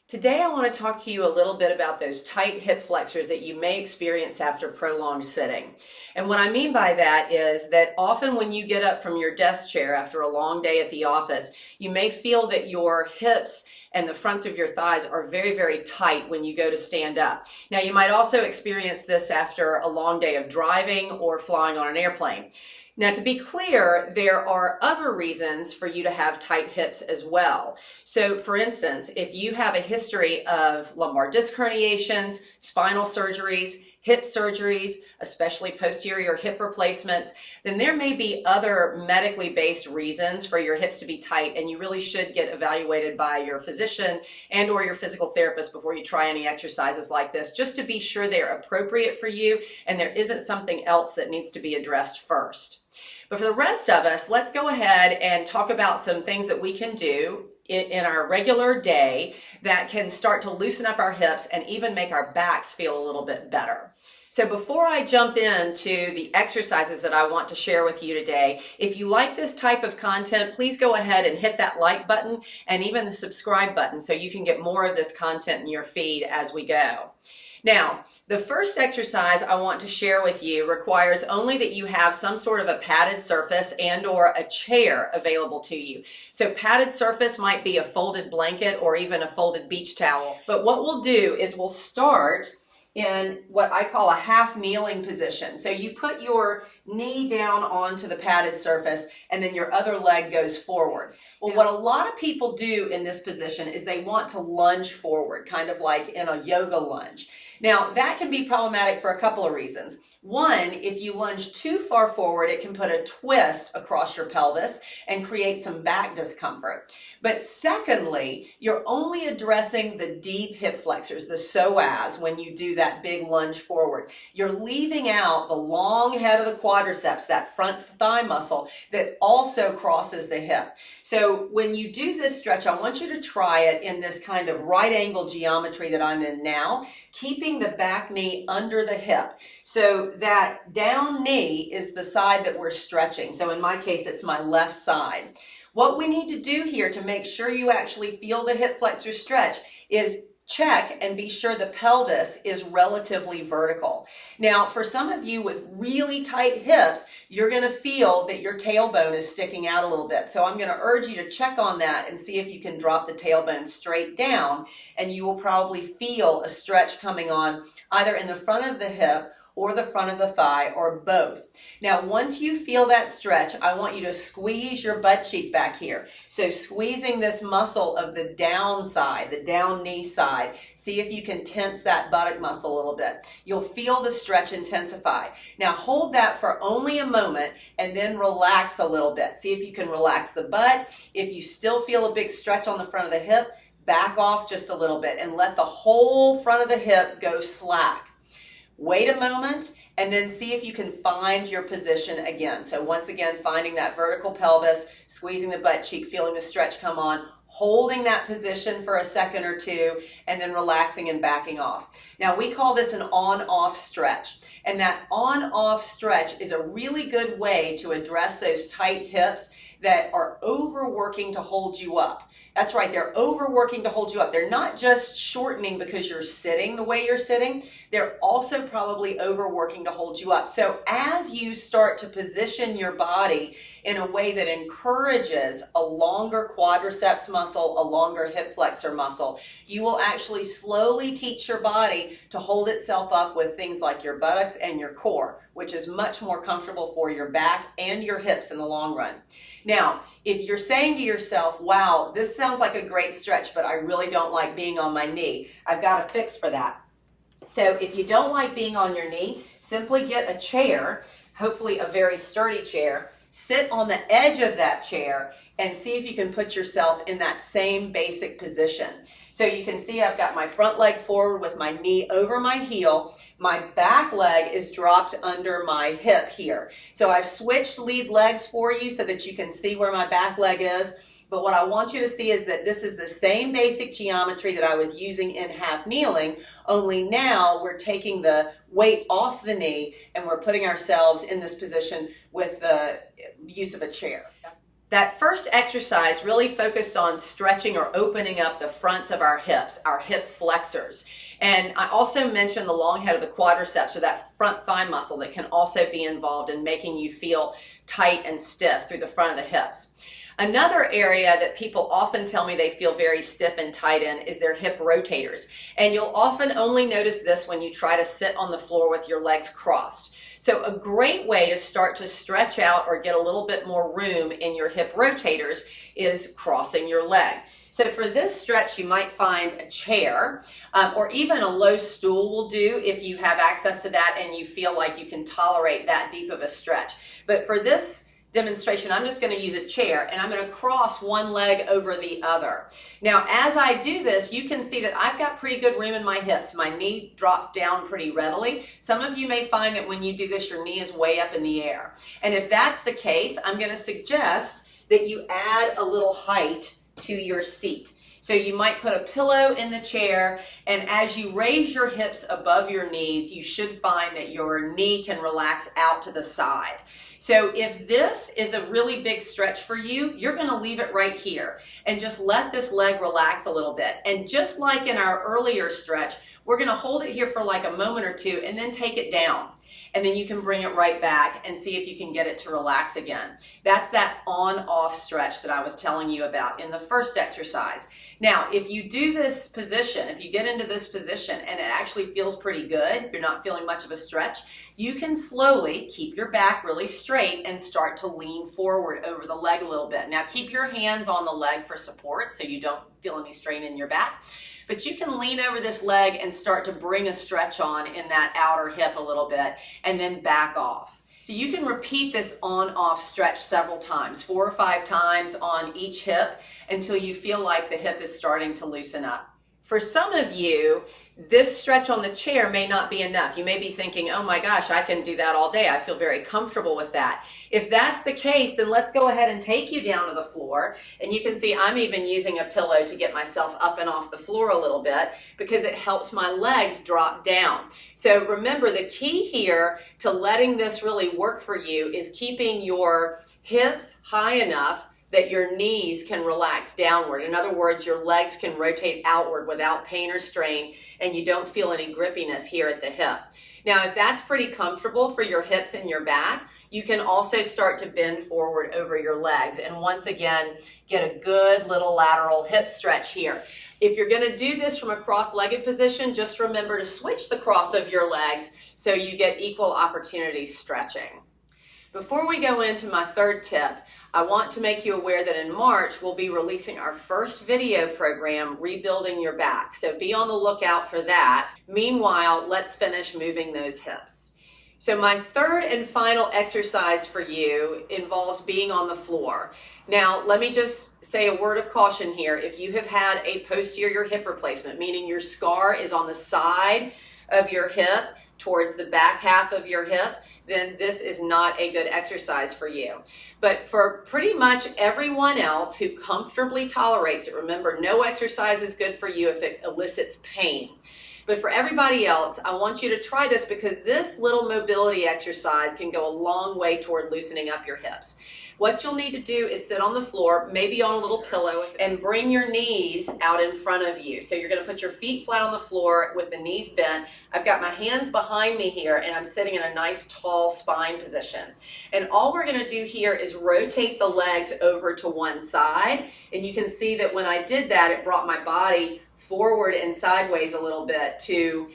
Today I want to talk to you a little bit about those tight hip flexors that you may experience after prolonged sitting. And what I mean by that is that often when you get up from your desk chair after a long day at the office, you may feel that your hips and the fronts of your thighs are very, very tight when you go to stand up. Now, you might also experience this after a long day of driving or flying on an airplane. Now, to be clear, there are other reasons for you to have tight hips as well. So, for instance, if you have a history of lumbar disc herniations, spinal surgeries, hip surgeries, especially posterior hip replacements, then there may be other medically based reasons for your hips to be tight, and you really should get evaluated by your physician and or your physical therapist before you try any exercises like this, just to be sure they're appropriate for you and there isn't something else that needs to be addressed first. But for the rest of us, let's go ahead and talk about some things that we can do in our regular day that can start to loosen up our hips and even make our backs feel a little bit better. So before I jump into the exercises that I want to share with you today, if you like this type of content, please go ahead and hit that like button and even the subscribe button so you can get more of this content in your feed as we go. Now, the first exercise I want to share with you requires only that you have some sort of a padded surface and or a chair available to you. So padded surface might be a folded blanket or even a folded beach towel. But what we'll do is we'll start in what I call a half kneeling position. So you put your knee down onto the padded surface and then your other leg goes forward. Well, what a lot of people do in this position is they want to lunge forward, kind of like in a yoga lunge. Now, that can be problematic for a couple of reasons. One, if you lunge too far forward, it can put a twist across your pelvis and create some back discomfort. But secondly, you're only addressing the deep hip flexors, the psoas, when you do that big lunge forward. You're leaving out the long head of the quadriceps, that front thigh muscle that also crosses the hip. So when you do this stretch, I want you to try it in this kind of right angle geometry that I'm in now, keeping the back knee under the hip. So that down knee is the side that we're stretching. So in my case, it's my left side. What we need to do here to make sure you actually feel the hip flexor stretch is check and be sure the pelvis is relatively vertical. Now, for some of you with really tight hips, you're going to feel that your tailbone is sticking out a little bit. So I'm going to urge you to check on that and see if you can drop the tailbone straight down, and you will probably feel a stretch coming on either in the front of the hip or the front of the thigh, or both. Now, once you feel that stretch, I want you to squeeze your butt cheek back here. So squeezing this muscle of the down side, the down knee side, see if you can tense that buttock muscle a little bit. You'll feel the stretch intensify. Now hold that for only a moment and then relax a little bit. See if you can relax the butt. If you still feel a big stretch on the front of the hip, back off just a little bit and let the whole front of the hip go slack. Wait a moment and then see if you can find your position again. So once again, finding that vertical pelvis, squeezing the butt cheek, feeling the stretch come on, holding that position for a second or two, and then relaxing and backing off. Now, we call this an on-off stretch. And that on-off stretch is a really good way to address those tight hips that are overworking to hold you up. That's right, they're overworking to hold you up. They're not just shortening because you're sitting the way you're sitting, they're also probably overworking to hold you up. So as you start to position your body in a way that encourages a longer quadriceps muscle, a longer hip flexor muscle, you will actually slowly teach your body to hold itself up with things like your buttocks and your core, which is much more comfortable for your back and your hips in the long run. Now, if you're saying to yourself, wow, this sounds like a great stretch, but I really don't like being on my knee, I've got a fix for that. So if you don't like being on your knee, simply get a chair, hopefully a very sturdy chair, sit on the edge of that chair and see if you can put yourself in that same basic position. So you can see I've got my front leg forward with my knee over my heel. My back leg is dropped under my hip here. So I've switched lead legs for you so that you can see where my back leg is. But what I want you to see is that this is the same basic geometry that I was using in half kneeling, only now we're taking the weight off the knee and we're putting ourselves in this position with the use of a chair. That first exercise really focused on stretching or opening up the fronts of our hips, our hip flexors. And I also mentioned the long head of the quadriceps, or that front thigh muscle that can also be involved in making you feel tight and stiff through the front of the hips. Another area that people often tell me they feel very stiff and tight in is their hip rotators. And you'll often only notice this when you try to sit on the floor with your legs crossed. So a great way to start to stretch out or get a little bit more room in your hip rotators is crossing your leg. So for this stretch, you might find a chair or even a low stool will do if you have access to that and you feel like you can tolerate that deep of a stretch. But for this demonstration, I'm just going to use a chair and I'm going to cross one leg over the other. Now, as I do this, you can see that I've got pretty good room in my hips. My knee drops down pretty readily. Some of you may find that when you do this, your knee is way up in the air. And if that's the case, I'm going to suggest that you add a little height to your seat. So you might put a pillow in the chair, and as you raise your hips above your knees, you should find that your knee can relax out to the side. So if this is a really big stretch for you, you're going to leave it right here and just let this leg relax a little bit. And just like in our earlier stretch, we're going to hold it here for like a moment or two and then take it down. And then you can bring it right back and see if you can get it to relax again. That's that on-off stretch that I was telling you about in the first exercise. Now, if you do this position, if you get into this position and it actually feels pretty good, you're not feeling much of a stretch, you can slowly keep your back really straight and start to lean forward over the leg a little bit. Now, keep your hands on the leg for support so you don't feel any strain in your back. But you can lean over this leg and start to bring a stretch on in that outer hip a little bit and then back off. So you can repeat this on-off stretch several times, 4 or 5 times on each hip until you feel like the hip is starting to loosen up. For some of you, this stretch on the chair may not be enough. You may be thinking, oh my gosh, I can do that all day. I feel very comfortable with that. If that's the case, then let's go ahead and take you down to the floor. And you can see I'm even using a pillow to get myself up and off the floor a little bit because it helps my legs drop down. So remember, the key here to letting this really work for you is keeping your hips high enough that your knees can relax downward. In other words, your legs can rotate outward without pain or strain, and you don't feel any grippiness here at the hip. Now, if that's pretty comfortable for your hips and your back, you can also start to bend forward over your legs. And once again, get a good little lateral hip stretch here. If you're going to do this from a cross-legged position, just remember to switch the cross of your legs so you get equal opportunity stretching. Before we go into my third tip, I want to make you aware that in March, we'll be releasing our first video program, Rebuilding Your Back. So be on the lookout for that. Meanwhile, let's finish moving those hips. So my third and final exercise for you involves being on the floor. Now, let me just say a word of caution here. If you have had a posterior hip replacement, meaning your scar is on the side of your hip towards the back half of your hip, then this is not a good exercise for you. But for pretty much everyone else who comfortably tolerates it, remember, no exercise is good for you if it elicits pain. But for everybody else, I want you to try this because this little mobility exercise can go a long way toward loosening up your hips. What you'll need to do is sit on the floor, maybe on a little pillow, and bring your knees out in front of you. So you're going to put your feet flat on the floor with the knees bent. I've got my hands behind me here, and I'm sitting in a nice tall spine position. And all we're going to do here is rotate the legs over to one side. And you can see that when I did that, it brought my body forward and sideways a little bit to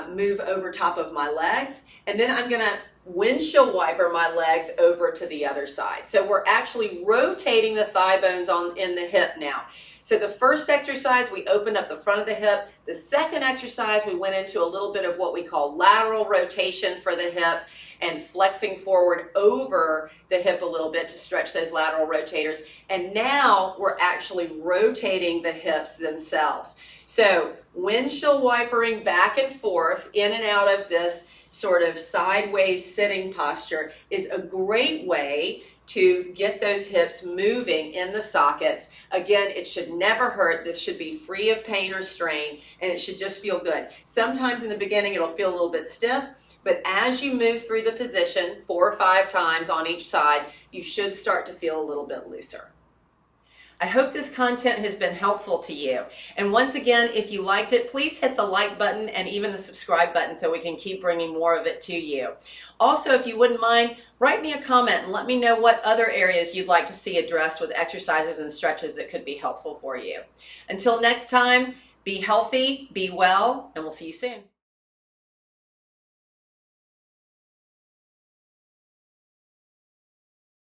move over top of my legs. And then I'm going to windshield wiper my legs over to the other side. So we're actually rotating the thigh bones in the hip now. So the first exercise, we opened up the front of the hip. The second exercise, we went into a little bit of what we call lateral rotation for the hip and flexing forward over the hip a little bit to stretch those lateral rotators. And now we're actually rotating the hips themselves. So windshield wipering back and forth in and out of this sort of sideways sitting posture is a great way to get those hips moving in the sockets. Again, it should never hurt. This should be free of pain or strain, and it should just feel good. Sometimes in the beginning, it'll feel a little bit stiff, But as you move through the position 4 or 5 times on each side, you should start to feel a little bit looser. I hope this content has been helpful to you. And once again, if you liked it, please hit the like button and even the subscribe button so we can keep bringing more of it to you. Also, if you wouldn't mind, write me a comment and let me know what other areas you'd like to see addressed with exercises and stretches that could be helpful for you. Until next time, be healthy, be well, and we'll see you soon.